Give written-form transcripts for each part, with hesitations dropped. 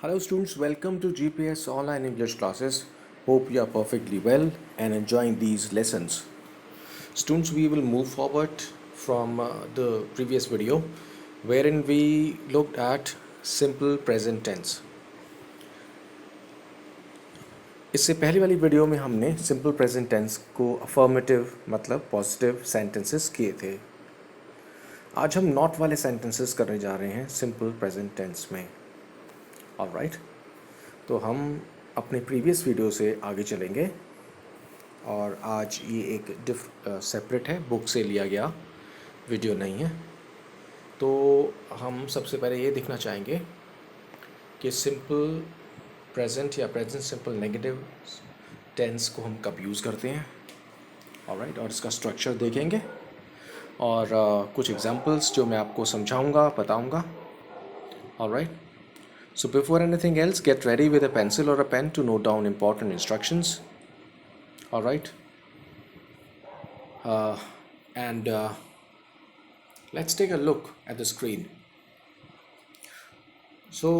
Hello students, welcome to GPS online English classes. Hope you are perfectly well and enjoying these lessons. Students, we will move forward from the previous video wherein we looked at simple present tense. इससे पहली वाली video में हमने simple present tense को affirmative मतलब positive sentences किए थे. आज हम नॉट वाले सेंटेंसेस करने जा रहे हैं सिंपल प्रेजेंट टेंस में. ऑलराइट, तो हम अपने प्रीवियस वीडियो से आगे चलेंगे और आज ये एक सेपरेट है, बुक से लिया गया वीडियो नहीं है. तो हम सबसे पहले ये देखना चाहेंगे कि सिंपल प्रेजेंट या प्रेजेंट सिंपल नेगेटिव टेंस को हम कब यूज़ करते हैं. ऑलराइट, और इसका स्ट्रक्चर देखेंगे और कुछ एग्जांपल्स जो मैं आपको समझाऊंगा, बताऊंगा. Alright, so before anything else, get ready with a pencil or a pen to note down important instructions. All right, and let's take a look at the screen. So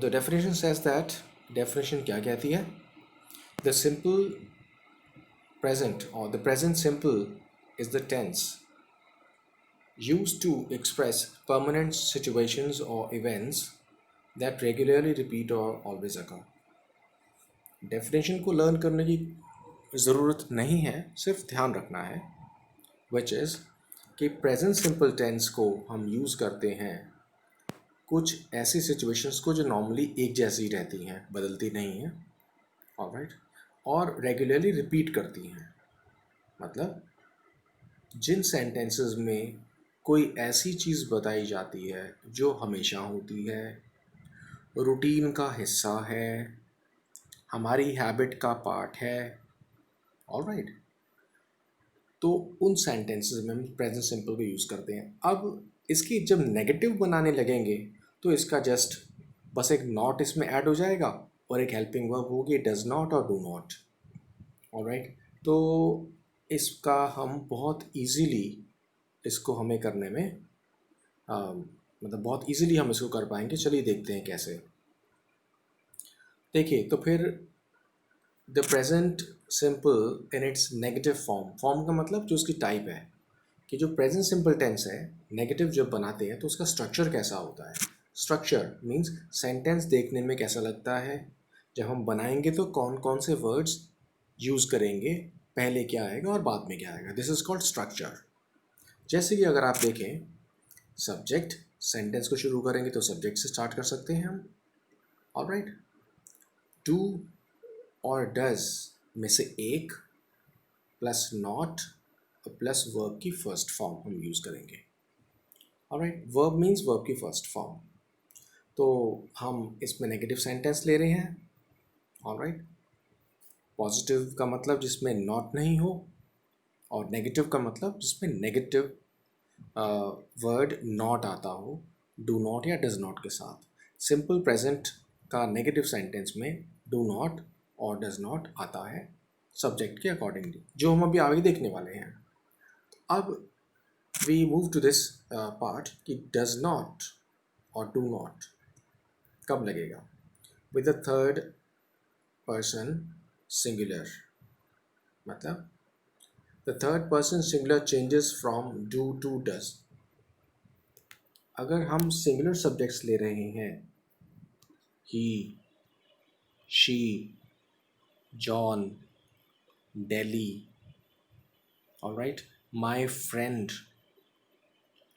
the definition says that definition क्या कहती है? The simple present or the present simple is the tense used to express permanent situations or events that regularly repeat or always occur. Definition को learn करने की ज़रूरत नहीं है, सिर्फ ध्यान रखना है विच इज़ कि प्रेजेंट सिंपल टेंस को हम यूज़ करते हैं कुछ ऐसी सिचुएशंस को जो नॉर्मली एक जैसी रहती हैं, बदलती नहीं हैं. ऑलराइट, और रेगुलरली रिपीट करती हैं. मतलब जिन सेंटेंसेस में कोई ऐसी चीज़ बताई जाती है जो हमेशा होती है, रूटीन का हिस्सा है, हमारी हैबिट का पार्ट है. ऑलराइट, तो उन सेंटेंसेस में हम प्रेजेंट सिंपल को यूज़ करते हैं. अब इसकी जब नेगेटिव बनाने लगेंगे तो इसका जस्ट बस एक नॉट इसमें ऐड हो जाएगा और एक हेल्पिंग वर्ब होगी डज नॉट और डू नॉट. ऑलराइट, तो इसका हम बहुत इजीली इसको हमें करने में मतलब बहुत इजीली हम इसको कर पाएंगे. चलिए देखते हैं कैसे. देखिए, तो फिर the present simple in its negative form का मतलब जो उसकी टाइप है कि जो प्रेजेंट सिंपल टेंस है नेगेटिव जब बनाते हैं तो उसका स्ट्रक्चर कैसा होता है. स्ट्रक्चर मीन्स सेंटेंस देखने में कैसा लगता है, जब हम बनाएंगे तो कौन कौन से वर्ड्स यूज़ करेंगे, पहले क्या आएगा और बाद में क्या आएगा. This is called structure. जैसे कि अगर आप देखें सब्जेक्ट, सेंटेंस को शुरू करेंगे तो सब्जेक्ट से स्टार्ट कर सकते हैं हम. ऑलराइट, डू और डज में से एक प्लस नॉट प्लस वर्ब की फर्स्ट फॉर्म हम यूज़ करेंगे. ऑलराइट, वर्ब मीन्स वर्ब की फर्स्ट फॉर्म. तो हम इसमें नेगेटिव सेंटेंस ले रहे हैं. ऑलराइट, पॉजिटिव का मतलब जिसमें नॉट नहीं हो और नेगेटिव का मतलब जिसमें नेगेटिव वर्ड नॉट आता हो, डू नॉट या डज नॉट के साथ. सिंपल प्रेजेंट का नेगेटिव सेंटेंस में डू नॉट और डज नॉट आता है सब्जेक्ट के अकॉर्डिंगली, जो हम अभी आगे देखने वाले हैं. अब we move to this part कि डज नॉट और डू नॉट कब लगेगा. With the third person singular, मतलब the third person singular changes from do to does. अगर हम सिंगुलर सब्जेक्ट्स ले रहे हैं, he, she, John, daily, alright, my friend,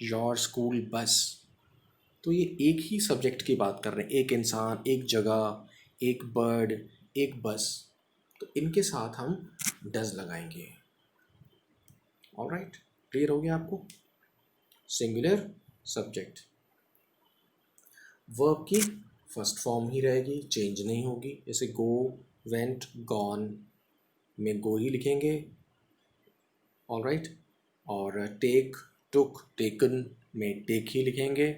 your school bus, तो ये एक ही सब्जेक्ट की बात कर रहे हैं. एक इंसान, एक जगह, एक बर्ड, एक बस, तो इनके साथ हम डज लगाएंगे. ऑलराइट, क्लियर हो गया आपको. सिंगुलर सब्जेक्ट, वर्ब की फर्स्ट फॉर्म ही रहेगी, चेंज नहीं होगी. जैसे गो, वेंट, गॉन में गो ही लिखेंगे. ऑलराइट, और टेक, टुक, टेकन में टेक ही लिखेंगे.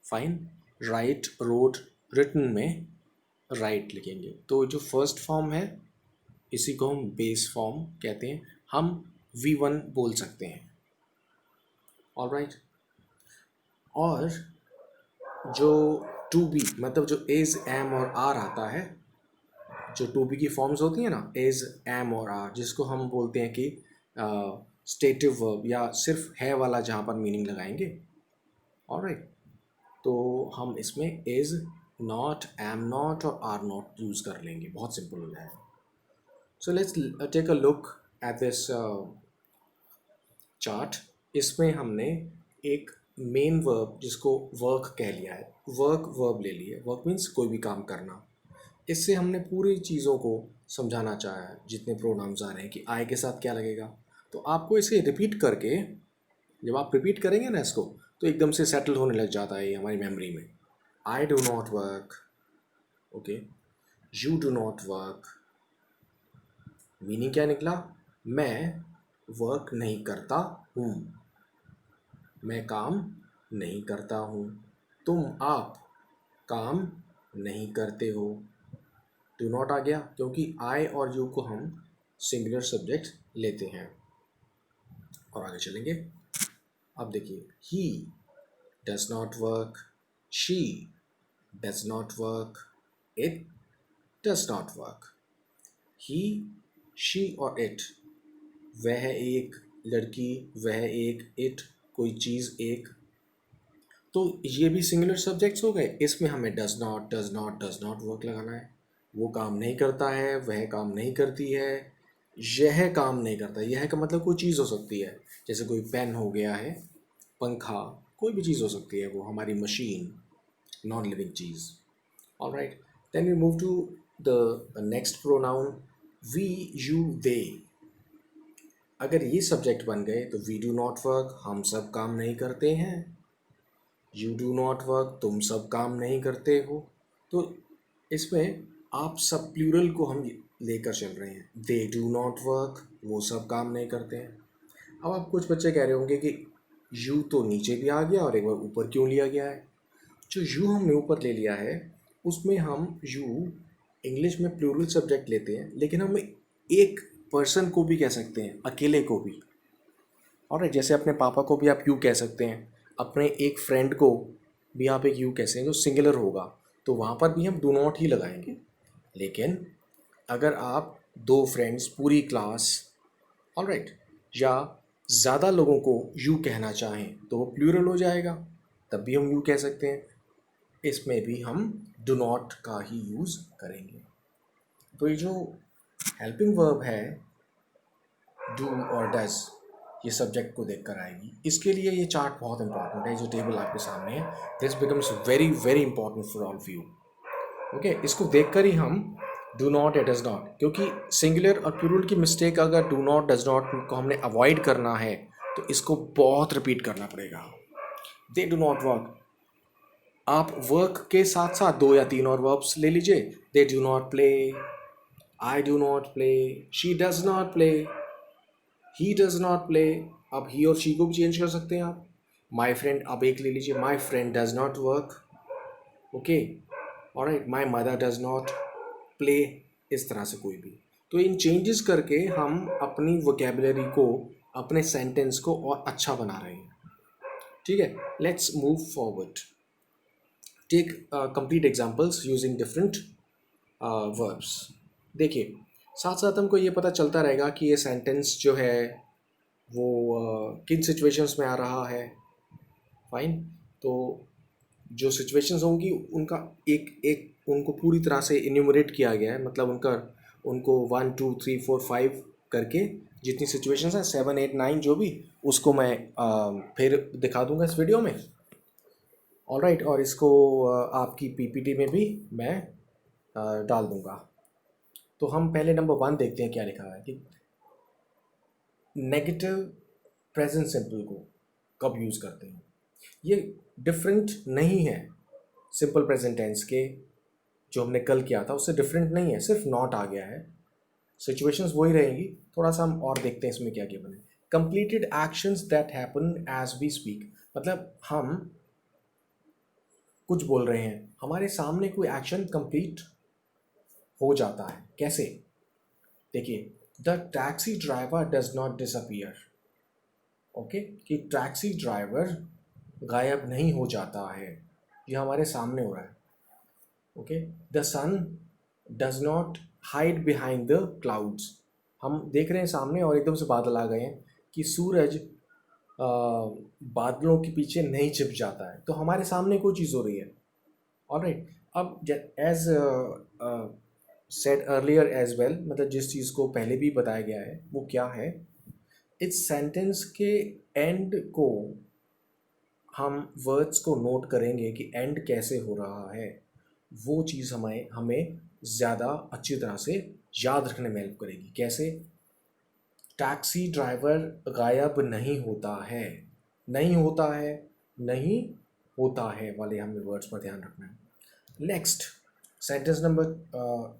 फाइन. राइट, रोड, रिटन में राइट लिखेंगे. तो जो फर्स्ट फॉर्म है इसी को हम बेस फॉर्म कहते हैं. हम V1 बोल सकते हैं. ऑलराइट, और जो टू बी मतलब जो इज एम और आर आता है, जो टू बी की फॉर्म्स होती हैं ना, इज एम और आर, जिसको हम बोलते हैं कि स्टेटिव वर्ब या सिर्फ है वाला जहाँ पर मीनिंग लगाएंगे। ऑलराइट, तो हम इसमें इज नॉट, एम नॉट और आर नॉट यूज़ कर लेंगे, बहुत सिंपल हो जाएगा। So let's take a look at this chart. इसमें हमने एक मेन वर्ब जिसको वर्क कह लिया है, वर्क वर्ब ले लिया। वर्क मीन्स कोई भी काम करना। इससे हमने पूरी चीज़ों को समझाना चाहा है, जितने प्रोनाउंस आ रहे हैं कि आई के साथ क्या लगेगा। तो आपको इसे रिपीट करके, जब आप रिपीट करेंगे ना इसको, तो एकदम से सेटल होने लग जाता है ये हमारी मेमोरी में। I do not work, okay, you do not work. Meaning क्या निकला? मैं वर्क नहीं करता हूँ, मैं काम नहीं करता हूँ। तुम, आप काम नहीं करते हो। डू नॉट आ गया क्योंकि आई और यू को हम सिंगुलर सब्जेक्ट लेते हैं। और आगे चलेंगे। अब देखिए, he does not work, she does not work, it does not work. He, she और इट, वह एक लड़की, वह एक, इट कोई चीज़ एक, तो ये भी सिंगुलर सब्जेक्ट्स हो गए। इसमें हमें does not, does not, does not work लगाना है। वो काम नहीं करता है, वह काम नहीं करती है, यह काम नहीं करता। यह का मतलब कोई चीज़ हो सकती है, जैसे कोई पेन हो गया है, पंखा, कोई भी चीज़ हो सकती है, वो हमारी मशीन, नॉन लिविंग चीज़। All right, then we move to the next pronoun, we, you, they. अगर ये सब्जेक्ट बन गए तो वी डू नॉट वर्क, हम सब काम नहीं करते हैं। यू डू नॉट वर्क, तुम सब काम नहीं करते हो। तो इसमें आप सब प्लूरल को हम लेकर चल रहे हैं। दे डू नॉट वर्क, वो सब काम नहीं करते हैं। अब आप कुछ बच्चे कह रहे होंगे कि यू तो नीचे भी आ गया और एक बार ऊपर क्यों लिया गया है? जो यू हमने ऊपर ले लिया है, उसमें हम यू इंग्लिश में प्लूरल सब्जेक्ट लेते हैं, लेकिन हम एक पर्सन को भी कह सकते हैं, अकेले को भी। और जैसे अपने पापा को भी आप यू कह सकते हैं, अपने एक फ्रेंड को भी आप एक यू कह सकते हैं जो सिंगुलर होगा, तो वहाँ पर भी हम डू नॉट ही लगाएंगे। लेकिन अगर आप दो फ्रेंड्स, पूरी क्लास, ऑलराइट, या ज़्यादा लोगों को यू कहना चाहें तो वो प्लूरल हो जाएगा, तब भी हम यू कह सकते हैं। इसमें भी हम डू नॉट का ही यूज़ करेंगे। तो ये जो हेल्पिंग वर्ब है, डू और डज, ये सब्जेक्ट को देखकर आएगी। इसके लिए ये चार्ट बहुत इंपॉर्टेंट है, जो टेबल आपके सामने है। This becomes very very important for all of you. Okay, इसको देखकर ही हम डू नॉट या डज नॉट, क्योंकि सिंगुलर और प्लूरल की मिस्टेक अगर डू नॉट डज नॉट को हमने अवॉइड करना है तो इसको बहुत रिपीट करना पड़ेगा। दे डू नॉट वर्क, आप वर्क के साथ साथ दो या तीन और वर्ब्स ले लीजिए। They do not play, I do not play, she does not play, he does not play. अब ही और शी को भी चेंज कर सकते हैं आप। माई फ्रेंड, अब एक ले लीजिए, माई friend does not work, okay, alright, my mother does not play, इस तरह से कोई भी। तो इन चेंजेस करके हम अपनी वोकेबलरी को, अपने सेंटेंस को और अच्छा बना रहे हैं। ठीक है, let's move forward. Take complete examples using different verbs. देखिए, साथ साथ हमको ये पता चलता रहेगा कि ये सेंटेंस जो है वो किन सिचुएशंस में आ रहा है। फाइन, तो जो सिचुएशंस होंगी उनका एक एक उनको पूरी तरह से इन्यूमरेट किया गया है, मतलब उनको 1 2 3 4 5 करके जितनी सिचुएशंस हैं, 7 8 9 जो भी, उसको मैं फिर दिखा दूंगा इस वीडियो में। ऑलराइट, और इसको आपकी पीपीटी में भी मैं डाल दूंगा। तो हम पहले नंबर 1 देखते हैं क्या लिखा है कि नेगेटिव प्रेजेंट सिंपल को कब यूज़ करते हैं। ये डिफरेंट नहीं है सिंपल प्रेजेंट टेंस के, जो हमने कल किया था उससे डिफरेंट नहीं है, सिर्फ नॉट आ गया है। सिचुएशंस वही रहेंगी। थोड़ा सा हम और देखते हैं इसमें क्या क्या बने। Completed actions that happen as we speak, मतलब हम कुछ बोल रहे हैं, हमारे सामने कोई एक्शन कंप्लीट हो जाता है। कैसे? देखिए, the taxi driver does not disappear, okay, कि टैक्सी ड्राइवर गायब नहीं हो जाता है। ये हमारे सामने हो रहा है. Okay, the sun does not hide behind the clouds. हम देख रहे हैं सामने और एकदम से बादल आ गए हैं कि सूरज बादलों के पीछे नहीं छिप जाता है. तो हमारे सामने कोई चीज़ हो रही है. ऑलराइट, अब as said earlier as well, मतलब जिस चीज़ को पहले भी बताया गया है वो क्या है, इस सेंटेंस के एंड को हम वर्ड्स को नोट करेंगे कि एंड कैसे हो रहा है. वो चीज़ हमें हमें ज़्यादा अच्छी तरह से याद रखने में हेल्प करेगी. कैसे? टैक्सी ड्राइवर गायब नहीं होता है. नहीं होता है, नहीं होता है वाले हमें वर्ड्स पर ध्यान रखना है. Next sentence number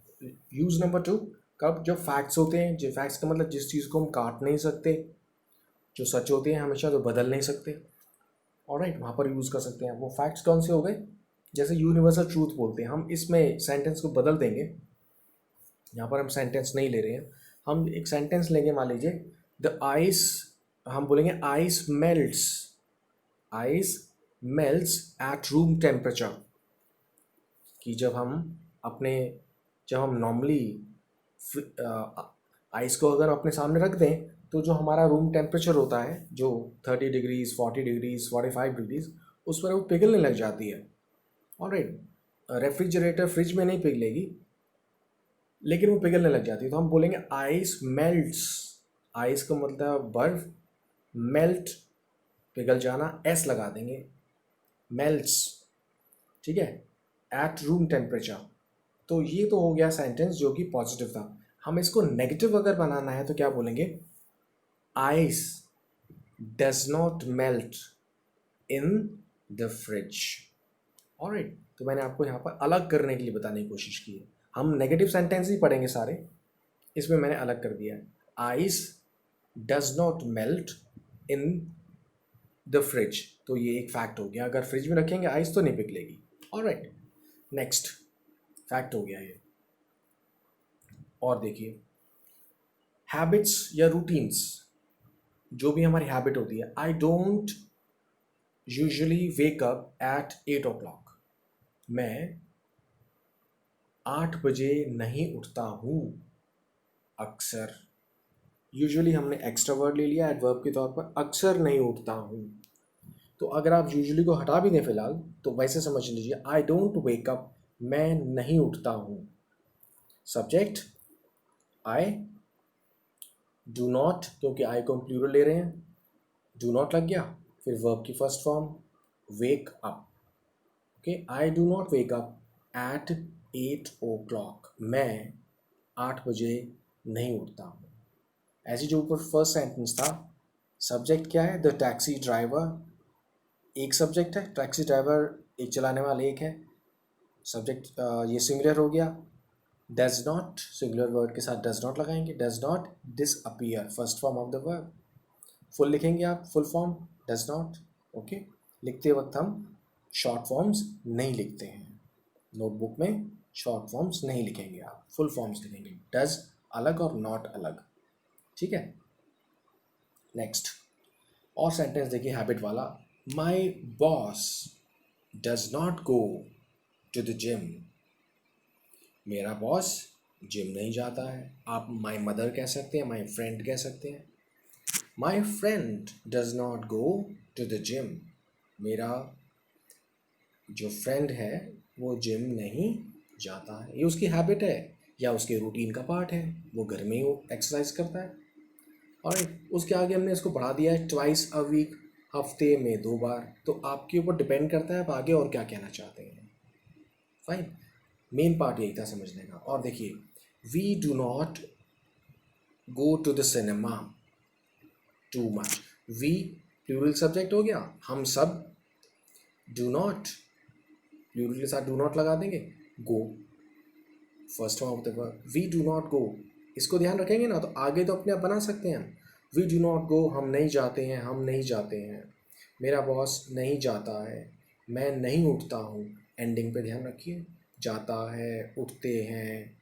use number 2. कब? जो फैक्ट्स होते हैं. जो फैक्ट्स का मतलब जिस चीज़ को हम काट नहीं सकते, जो सच होते हैं हमेशा, तो बदल नहीं सकते. ऑलराइट, वहाँ पर यूज़ कर सकते हैं. वो फैक्ट्स कौन से हो गए? जैसे यूनिवर्सल ट्रूथ बोलते हैं हम, इसमें सेंटेंस को बदल देंगे. यहाँ पर हम सेंटेंस नहीं ले रहे हैं, हम एक सेंटेंस लेंगे. मान लीजिए द आइस, हम बोलेंगे ice melts. Ice melts at room temperature. कि जब हम नॉर्मली आइस को अगर अपने सामने रख दें, तो जो हमारा रूम टेम्परेचर होता है, जो 30 डिग्रीज 40 डिग्रीज 45 डिग्रीज, उस पर वो पिघलने लग जाती है. ऑलराइट, रेफ्रिजरेटर फ्रिज में नहीं पिघलेगी, लेकिन वो पिघलने लग जाती है. तो हम बोलेंगे आइस मेल्ट्स. आइस का मतलब बर्फ, मेल्ट पिघल जाना, एस लगा देंगे, मेल्ट्स. ठीक है, एट रूम टेम्परेचर. तो ये तो हो गया सेंटेंस जो कि पॉजिटिव था. हम इसको नेगेटिव अगर बनाना है तो क्या बोलेंगे? Ice does not melt in the fridge. Alright, तो मैंने आपको यहाँ पर अलग करने के लिए बताने की कोशिश की है. हम नेगेटिव सेंटेंस ही पढ़ेंगे सारे, इसमें मैंने अलग कर दिया है. Ice does not melt in the fridge. तो ये एक फैक्ट हो गया. अगर फ्रिज में रखेंगे आइस तो नहीं पिघलेगी. ऑलराइट, नेक्स्ट फैक्ट हो गया ये. और देखिए, हैबिट्स या रूटीन्स, जो भी हमारी हैबिट होती है. I don't usually wake up at 8 o'clock. मैं 8 बजे नहीं उठता हूँ अक्सर. यूजुअली हमने एक्स्ट्रा वर्ड ले लिया एडवर्ब के तौर पर. अक्सर नहीं उठता हूँ. तो अगर आप यूजुअली को हटा भी दें फिलहाल, तो वैसे समझ लीजिए आई डोंट वेक अप, मैं नहीं उठता हूँ. सब्जेक्ट आई, डू नॉट, क्योंकि आई को हम प्लूरल ले रहे हैं, डू नॉट लग गया. फिर वर्ब की first form wake up. Okay, I do not wake up at 8 o'clock. मैं 8 बजे नहीं उठता हूँ. ऐसे जो ऊपर फर्स्ट सेंटेंस था, सब्जेक्ट क्या है? The taxi driver. एक सब्जेक्ट है, टैक्सी ड्राइवर एक चलाने वाला एक है. सब्जेक्ट ये सिंगुलर हो गया. डज नॉट, सिंगुलर वर्ड के साथ डज नॉट लगाएंगे. Does not disappear, first form of the verb. Full लिखेंगे आप, full form does not. Okay, लिखते वक्त हम शॉर्ट फॉर्म्स नहीं लिखते हैं. नोटबुक में शॉर्ट फॉर्म्स नहीं लिखेंगे आप, फुल फॉर्म्स लिखेंगे. डज अलग और नॉट अलग. ठीक है, नेक्स्ट और सेंटेंस देखिए हैबिट वाला. My boss does not go to the gym. मेरा बॉस जिम नहीं जाता है. आप माई मदर कह सकते हैं, माई फ्रेंड कह सकते हैं. My friend does not go to the gym. मेरा जो फ्रेंड है वो जिम नहीं जाता है. ये उसकी हैबिट है या उसके रूटीन का पार्ट है. वो घर में ही वो एक्सरसाइज करता है. और उसके आगे हमने इसको बढ़ा दिया है ट्वाइस अ वीक, हफ्ते में 2 बार. तो आपके ऊपर डिपेंड करता है आप आगे और क्या कहना चाहते हैं. फाइन, मेन पार्ट यही था समझने का. और देखिए, we do not go to the cinema too much. We plural subject हो गया, हम सब. डू नॉट प्लूरल के साथ डू नॉट लगा देंगे. Go first form of the verb. We do not go, इसको ध्यान रखेंगे ना तो आगे तो अपने आप बना सकते हैं. वी डू नॉट गो, हम नहीं जाते हैं, हम नहीं जाते हैं. मेरा बॉस नहीं जाता है. मैं नहीं उठता हूँ. एंडिंग पे ध्यान रखिए, जाता है, उठते हैं.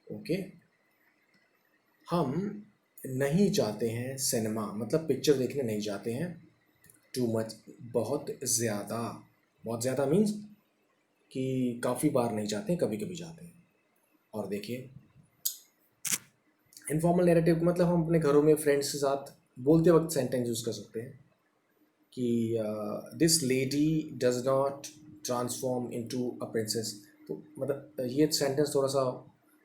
ओके, हम नहीं जाते हैं सिनेमा, मतलब पिक्चर देखने नहीं जाते हैं. टू मच, बहुत ज़्यादा. बहुत ज़्यादा मीन्स कि काफ़ी बार नहीं जाते हैं, कभी कभी जाते हैं। और देखिए इनफॉर्मल नैरेटिव मतलब हम अपने घरों में फ्रेंड्स के साथ बोलते वक्त सेंटेंस यूज़ कर सकते हैं कि this lady does not transform into a princess. तो मतलब ये सेंटेंस थोड़ा सा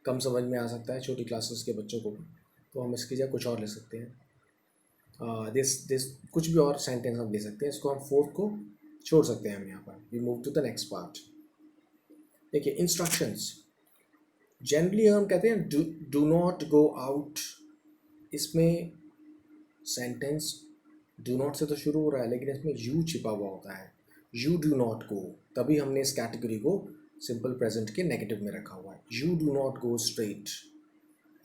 कम समझ में आ सकता है छोटी क्लासेस के बच्चों को भी, तो हम इसकी जगह कुछ और ले सकते हैं। दिस कुछ भी और सेंटेंस हम ले सकते हैं, इसको हम फोर्थ को छोड़ सकते हैं हम यहाँ पर। We move to the next part. देखिए इंस्ट्रक्शंस, जनरली हम कहते हैं डू नॉट गो आउट, इसमें सेंटेंस डू नॉट से तो शुरू हो रहा है लेकिन इसमें यू छिपा हुआ होता है। यू डू नॉट गो, तभी हमने इस कैटेगरी को सिंपल प्रेजेंट के नेगेटिव में रखा हुआ है। You do not go straight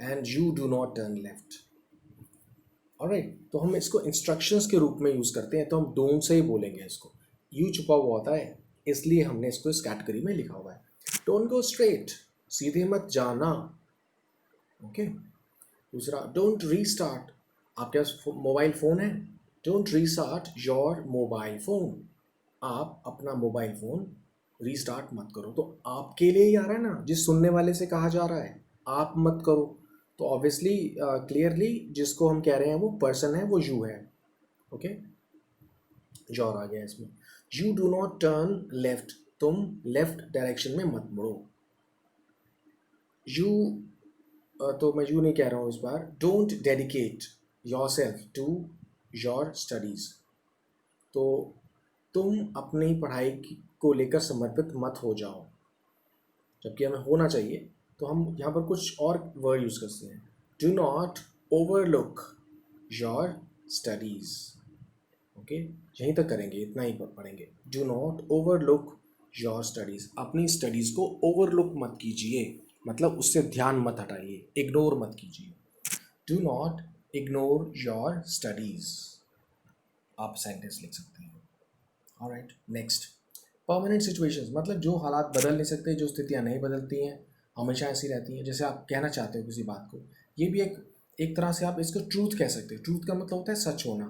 and you do not turn left. Alright, तो हम इसको इंस्ट्रक्शंस के रूप में यूज़ करते हैं, तो हम डोंट से ही बोलेंगे इसको। यू छुपा हुआ होता है इसलिए हमने इसको इस कैटेगरी में लिखा हुआ है। डोंट गो स्ट्रेट, सीधे मत जाना। ओके। दूसरा, डोंट रीस्टार्ट, आपके पास मोबाइल फ़ोन है, don't restart your mobile phone, आप अपना मोबाइल फ़ोन रीस्टार्ट मत करो। तो आपके लिए ही आ रहा है ना, जिस सुनने वाले से कहा जा रहा है आप मत करो, तो ऑब्वियसली क्लियरली जिसको हम कह रहे हैं वो पर्सन है, वो यू है। ओके, योर आ गया इसमें। You do not turn left, तुम लेफ्ट डायरेक्शन में मत मुड़ो। यू तो मैं यू नहीं कह रहा हूँ इस बार। Don't dedicate your self to your studies, तो तुम अपनी पढ़ाई को लेकर समर्पित मत हो जाओ, जबकि हमें होना चाहिए। तो हम यहाँ पर कुछ और वर्ड यूज़ करते हैं। Do not overlook your studies. Okay, यहीं तक करेंगे, इतना ही पढ़ेंगे। Do not overlook your studies, अपनी स्टडीज़ को ओवरलुक मत कीजिए, मतलब उससे ध्यान मत हटाइए, इग्नोर मत कीजिए। Do not ignore your studies, आप सेंटेंस लिख सकते हैं। ऑलराइट, नेक्स्ट, परमानेंट सिचुएशंस, मतलब जो हालात बदल नहीं सकते, जो स्थितियाँ नहीं बदलती हैं, हमेशा ऐसी रहती हैं। जैसे आप कहना चाहते हो किसी बात को, ये भी एक तरह से आप इसको ट्रूथ कह सकते हैं। ट्रूथ का मतलब होता है सच होना,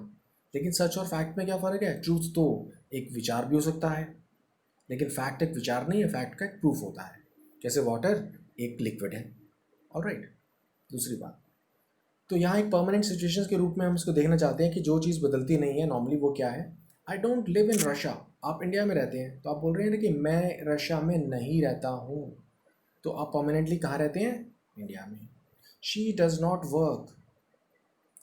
लेकिन सच और फैक्ट में क्या फ़र्क है? ट्रूथ तो एक विचार भी हो सकता है, लेकिन फैक्ट एक विचार नहीं है, फैक्ट का एक प्रूफ होता है। जैसे वाटर एक लिक्विड है। ऑलराइट, दूसरी बात, तो यहाँ एक परमानेंट सिचुएशन के रूप में हम इसको देखना चाहते हैं कि जो चीज़ बदलती नहीं है, नॉर्मली वो क्या है? I don't live in Russia, आप इंडिया में रहते हैं तो आप बोल रहे हैं ना कि मैं रशिया में नहीं रहता हूँ, तो आप परमानेंटली कहाँ रहते हैं? इंडिया में। She does not work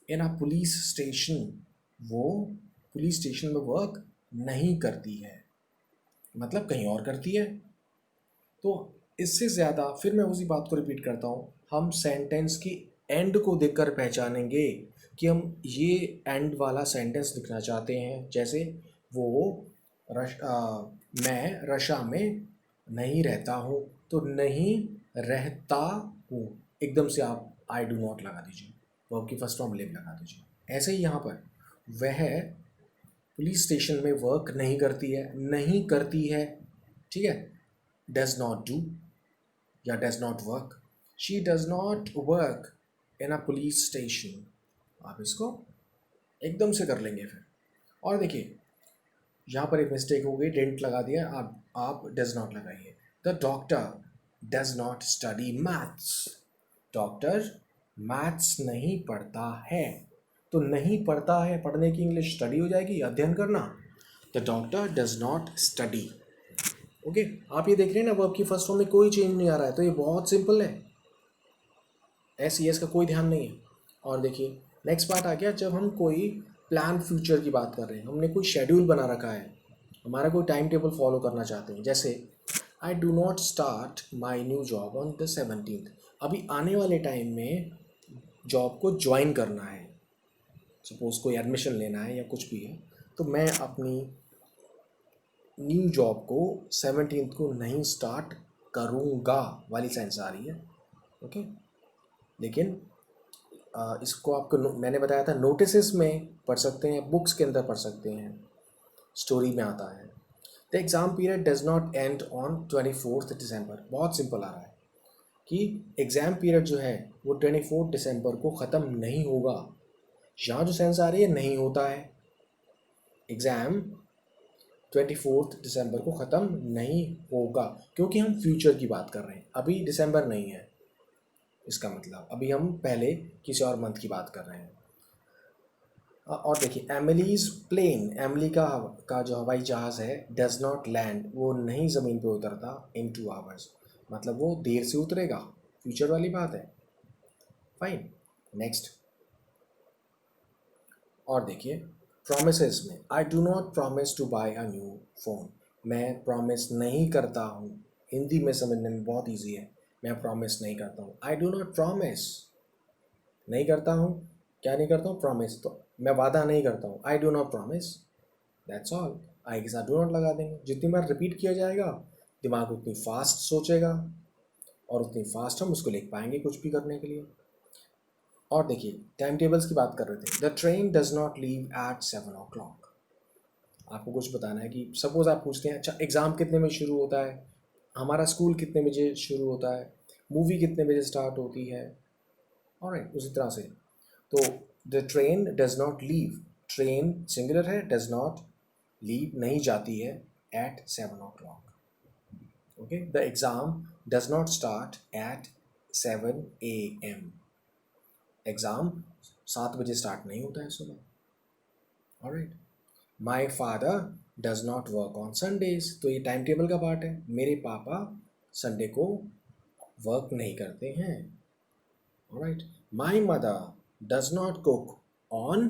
in a police station, वो पुलिस स्टेशन में वर्क नहीं करती है, मतलब कहीं और करती है। तो इससे ज़्यादा फिर मैं उसी बात को रिपीट करता हूँ, हम सेंटेंस की एंड को देखकर पहचानेंगे कि हम ये एंड वाला सेंटेंस लिखना चाहते हैं। जैसे वो मैं रशिया में नहीं रहता हूँ, तो नहीं रहता हूँ एकदम से आप आई डू नॉट लगा दीजिए, वर्ब की फर्स्ट फॉर्म लिव लगा दीजिए। ऐसे ही यहाँ पर वह पुलिस स्टेशन में वर्क नहीं करती है, नहीं करती है, ठीक है, डज नॉट डू या does not work. She does not work in a police station, आप इसको एकदम से कर लेंगे फिर। और देखिए यहाँ पर एक मिस्टेक हो गई, डेंट लगा दिया, आप डज नॉट लगाइए। The doctor does not study maths, doctor maths नहीं पढ़ता है, तो नहीं पढ़ता है, पढ़ने की इंग्लिश स्टडी हो जाएगी, अध्ययन करना। The doctor does not study. Okay, आप ये देख रहे हैं ना, वर्ब की फर्स्ट फॉर्म में कोई चेंज नहीं आ रहा है, तो ये बहुत सिंपल है, एस ई एस का कोई ध्यान नहीं है। और देखिए नेक्स्ट पार्ट आ गया, जब हम कोई प्लान फ्यूचर की बात कर रहे हैं, हमने कोई शेड्यूल बना रखा है, हमारा कोई टाइम टेबल फॉलो करना चाहते हैं। जैसे आई do not start my new job on the 17th, अभी आने वाले टाइम में जॉब को ज्वाइन करना है, सपोज़ कोई एडमिशन लेना है या कुछ भी है, तो मैं अपनी न्यू जॉब को 17th को नहीं स्टार्ट करूँगा वाली सेंस आ रही है। ओके, लेकिन इसको आपको मैंने बताया था नोटिस में पढ़ सकते हैं, बुक्स के अंदर पढ़ सकते हैं, स्टोरी में आता है। The exam period does not and on 24 दिसंबर, बहुत सिंपल आ रहा है कि एग्ज़ाम पीरियड जो है वो 24 दिसंबर को ख़त्म नहीं होगा। यहाँ जो सेंस आ रही है नहीं होता है, एग्ज़ाम 24 दिसंबर को ख़त्म नहीं होगा, क्योंकि हम फ्यूचर की बात कर रहे हैं, अभी दिसंबर नहीं है। इसका मतलब अभी हम पहले किसी और मंथ की बात कर रहे हैं। और देखिए एमिलीज प्लेन, एमिली का जो हवाई जहाज़ है, डज नॉट लैंड, वो नहीं ज़मीन पे उतरता इन 2 आवर्स, मतलब वो देर से उतरेगा, फ्यूचर वाली बात है। Fine, next. और देखिए प्रोमिसेस में, I do not promise to buy a new phone, मैं प्रॉमिस नहीं करता हूँ। हिंदी में समझने में बहुत ईजी है, मैं प्रॉमिस नहीं करता हूँ। आई डू नॉट प्रॉमिस, नहीं करता हूँ, क्या नहीं करता हूँ, प्रॉमिस, तो मैं वादा नहीं करता हूँ। I do not promise, that's all. I के साथ डू नॉट लगा देंगे। जितनी बार रिपीट किया जाएगा दिमाग उतनी फास्ट सोचेगा और उतनी फास्ट हम उसको लिख पाएंगे कुछ भी करने के लिए। और देखिए टाइम टेबल्स की बात कर रहे थे। The train does not leave at 7 o'clock। आपको कुछ बताना है कि सपोज आप पूछते हैं अच्छा एग्ज़ाम कितने बजे शुरू होता है, हमारा स्कूल कितने बजे शुरू होता है, मूवी कितने बजे स्टार्ट होती है, ऑलराइट, उसी तरह से। तो the train does not leave, train singular है, डज नॉट लीव नहीं जाती है at 7 o'clock। Okay, the exam does not start at 7 AM। Exam 7 बजे स्टार्ट नहीं होता है सुबह। Alright, my father does not work on Sundays, तो ये टाइम टेबल का पार्ट है। मेरे पापा संडे को वर्क नहीं करते हैं। Alright, my mother does not cook on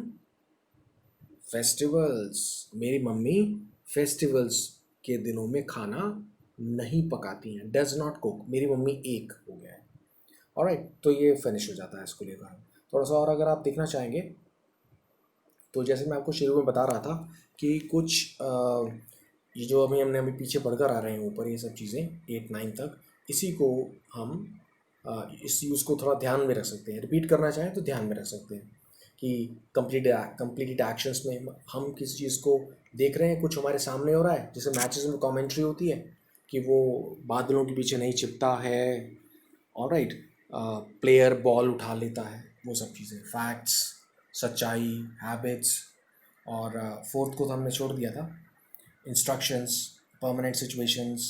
festivals, मेरी मम्मी फेस्टिवल्स के दिनों में खाना नहीं पकाती हैं। डज नॉट कुक, मेरी मम्मी एक हो गया है। ऑलराइट, तो ये फिनिश हो जाता है इसको लेकर। थोड़ा सा और अगर आप देखना चाहेंगे तो जैसे मैं आपको शुरू में बता रहा था कि कुछ ये जो अभी पीछे पढ़कर आ रहे हैं ऊपर, ये सब चीज़ें 8-9 तक, इसी को हम इस यूज़ को थोड़ा ध्यान में रख सकते हैं। रिपीट करना चाहें तो ध्यान में रख सकते हैं कि कंप्लीटेड एक्शंस में हम किसी चीज़ को देख रहे हैं, कुछ हमारे सामने हो रहा है, जैसे मैचेस में कमेंट्री होती है कि वो बादलों के पीछे नहीं छिपता है, ऑलराइट, प्लेयर बॉल उठा लेता है, वो सब चीज़ें, फैक्ट्स, सच्चाई, हैबिट्स। और फोर्थ को तो हमने छोड़ दिया था, instructions, permanent situations,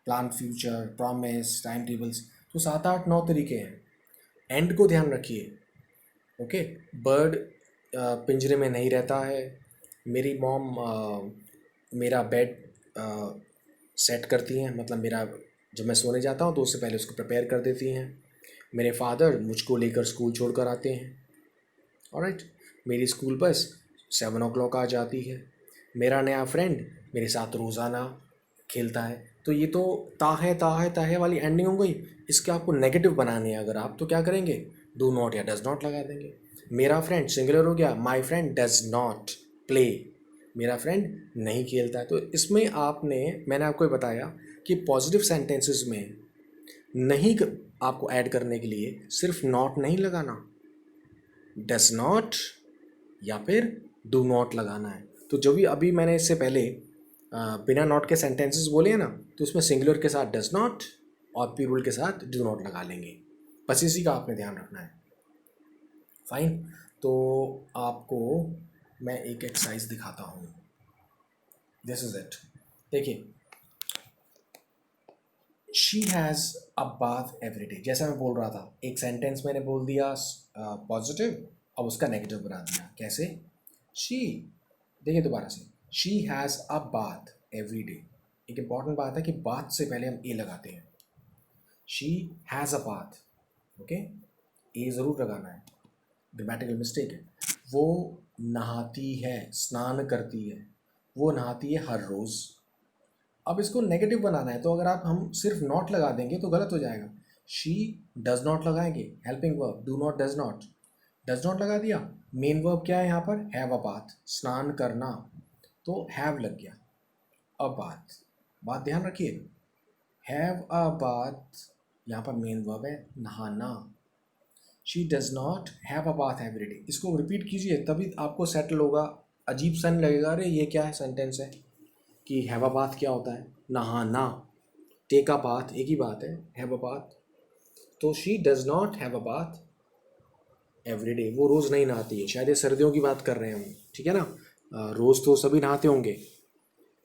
plan future, promise, time tables. तो 7-8-9 तरीके हैं। एंड को ध्यान रखिए। ओके, बर्ड पिंजरे में नहीं रहता है, मेरी मॉम मेरा बेड सेट करती हैं, मतलब मेरा जब मैं सोने जाता हूँ तो उससे पहले उसको प्रिपेयर कर देती हैं। मेरे फादर मुझको लेकर स्कूल छोड़ कर आते हैं। ऑलराइट, मेरी स्कूल बस 7 o'clock आ जाती है। मेरा नया फ्रेंड मेरे साथ रोज़ाना खेलता है। तो ये तो ता है वाली एंडिंग हो गई। इसके आपको नेगेटिव बनाने हैं अगर आप, तो क्या करेंगे, डू नॉट या डज नॉट लगा देंगे। मेरा फ्रेंड सिंगुलर हो गया, माई फ्रेंड डज नॉट प्ले, मेरा फ्रेंड नहीं खेलता है। तो इसमें मैंने आपको ये बताया कि पॉजिटिव सेंटेंसेस में नहीं आपको ऐड करने के लिए सिर्फ नॉट नहीं लगाना, डज नॉट या फिर डू नॉट लगाना है। तो जो भी अभी मैंने इससे पहले बिना नॉट के सेंटेंसेस बोले हैं ना, तो उसमें सिंगुलर के साथ डज नॉट और प्लूरल के साथ डू नॉट लगा लेंगे। बस इसी का आपने ध्यान रखना है। फाइन, तो आपको मैं एक एक्सरसाइज दिखाता हूँ। This is it. देखिए, she has a bath every day, जैसा मैं बोल रहा था, एक सेंटेंस मैंने बोल दिया पॉजिटिव, अब उसका नेगेटिव बना दिया। कैसे? शी, देखिए दोबारा से, she has a bath every day. एक इंपॉर्टेंट बात है कि बाथ से पहले हम ए लगाते हैं। She has a bath, okay, a ज़रूर लगाना है, ग्रामेटिकल मिस्टेक है। वो नहाती है, स्नान करती है, वो नहाती है हर रोज़। अब इसको नेगेटिव बनाना है, तो अगर हम सिर्फ नॉट लगा देंगे तो गलत हो जाएगा। शी डज नॉट लगाएंगे, helping verb, do not, does not लगा दिया। मेन वर्ब क्या है यहाँ पर, हैव अ बाथ, स्नान करना, तो हैव लग गया। अ बाथ, बात ध्यान रखिए, हैव अ बाथ यहाँ पर मेन वर्ब है, नहाना। She does not have a bath every day, इसको रिपीट कीजिए तभी आपको सेटल होगा। अजीब सा नहीं लगेगा, अरे ये क्या है सेंटेंस है कि हैव अ बाथ क्या होता है, नहाना, टेक अ बाथ एक ही बात है, हैव अ बाथ। तो she does not have a bath every day, वो रोज़ नहीं नहाती है। शायद ये सर्दियों की बात कर रहे हैं हम, ठीक है ना, रोज़ तो सभी नहाते होंगे,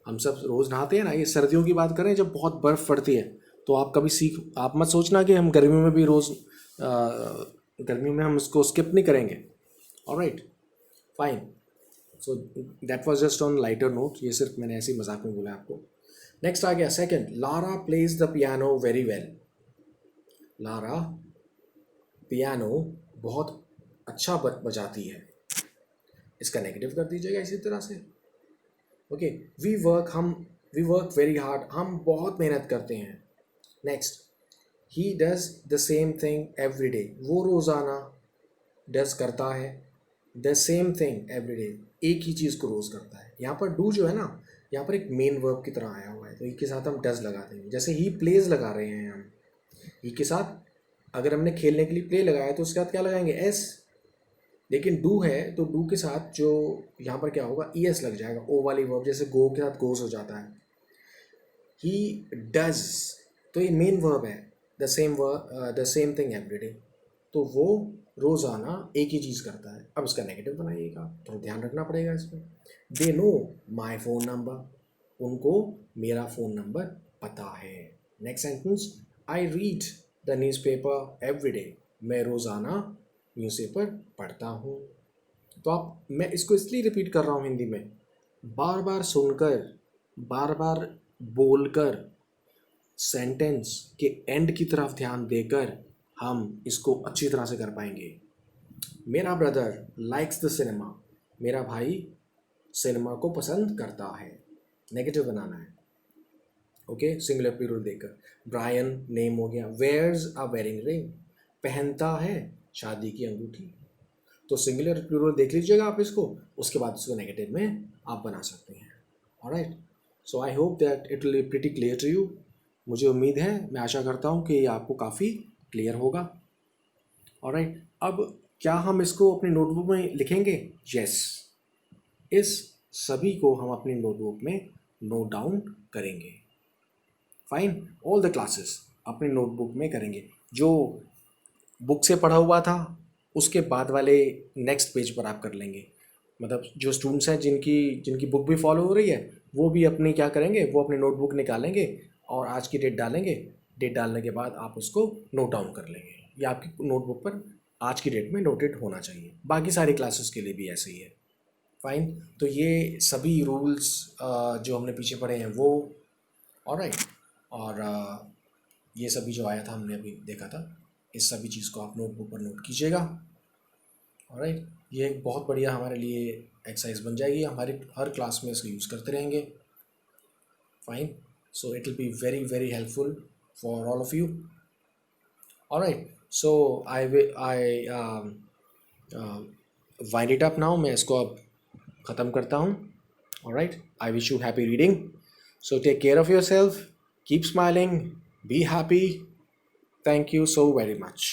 हम सब रोज़ नहाते हैं ना, ये सर्दियों की बात करें जब बहुत बर्फ़ पड़ती है, तो आप कभी आप मत सोचना कि हम गर्मियों में भी रोज़ गर्मियों में हम उसको स्किप नहीं करेंगे. Alright, fine. So that was just on lighter note, ये सिर्फ मैंने ऐसे ही मजाक में बोला आपको. नेक्स्ट आ गया second, Lara plays the piano very well. Lara piano बहुत अच्छा बजाती है. इसका नेगेटिव कर दीजिएगा इसी तरह से. Okay, we work very hard, हम बहुत मेहनत करते हैं. Next, he does the same thing every day, वो रोज़ाना डज करता है the same thing every day, एक ही चीज़ को रोज़ करता है. यहाँ पर डू जो है ना, यहाँ पर एक मेन वर्ब की तरह आया हुआ है, तो ई के साथ हम डज लगा देंगे. जैसे ही प्लेज लगा रहे हैं हम, ई के साथ अगर हमने खेलने के लिए प्ले लगाया तो उसके साथ क्या लगाएंगे, एस. लेकिन डू है तो डू के साथ जो यहाँ पर क्या होगा, ई एस लग जाएगा, ओ वाली वर्ब, जैसे गो के साथ गोस हो जाता है. ही डज, तो ये मेन वर्ब है. The same thing every day, तो वो रोज़ाना एक ही चीज़ करता है. अब इसका नेगेटिव बनाइएगा, तो ध्यान रखना पड़ेगा इसमें. They know my phone number, उनको मेरा फ़ोन नंबर पता है. Next sentence, I read the news paper every day, मैं रोज़ाना न्यूज़पेपर पढ़ता हूँ. तो आप, मैं इसको इसलिए रिपीट कर रहा हूँ हिंदी में, बार बार सुनकर, बार बार बोलकर, सेंटेंस के एंड की तरफ ध्यान देकर हम इसको अच्छी तरह से कर पाएंगे. मेरा ब्रदर लाइक्स द सिनेमा, मेरा भाई सिनेमा को पसंद करता है. नेगेटिव बनाना है. ओके, सिंगुलर प्लूरल देकर. ब्रायन नेम हो गया. वेयर्स अ वेडिंग रिंग, पहनता है शादी की अंगूठी. तो सिंगुलर प्लूरल देख लीजिएगा आप इसको, उसके बाद इसको नेगेटिव में आप बना सकते हैं. Alright, so I hope that it will be pretty clear to you. मुझे उम्मीद है, मैं आशा करता हूँ कि ये आपको काफ़ी क्लियर होगा. ऑलराइट, अब क्या हम इसको अपनी नोटबुक में लिखेंगे? यस, इस सभी को हम अपनी नोटबुक में नोट डाउन करेंगे. फाइन, ऑल द क्लासेस अपनी नोटबुक में करेंगे. जो बुक से पढ़ा हुआ था उसके बाद वाले नेक्स्ट पेज पर आप कर लेंगे. मतलब जो स्टूडेंट्स हैं जिनकी जिनकी बुक भी फॉलो हो रही है, वो भी अपनी क्या करेंगे, वो अपनी नोटबुक निकालेंगे और आज की डेट डालेंगे. डेट डालने के बाद आप उसको नोट डाउन कर लेंगे. या आपकी नोटबुक पर आज की डेट में नोटेड होना चाहिए. बाकी सारी क्लासेस के लिए भी ऐसे ही है. फाइन, तो ये सभी रूल्स जो हमने पीछे पढ़े हैं वो, ऑलराइट, और ये सभी जो आया था हमने अभी देखा था, इस सभी चीज़ को आप नोटबुक पर नोट कीजिएगा. ऑलराइट, ये एक बहुत बढ़िया हमारे लिए एक्सरसाइज बन जाएगी. हमारे हर क्लास में इसको यूज़ करते रहेंगे. Fine, so it will be very very helpful for all of you. All right, so wind it up now. मैं इसको अब ख़त्म करता हूँ. All right, I wish you happy reading. So take care of yourself, keep smiling, be happy. Thank you so very much.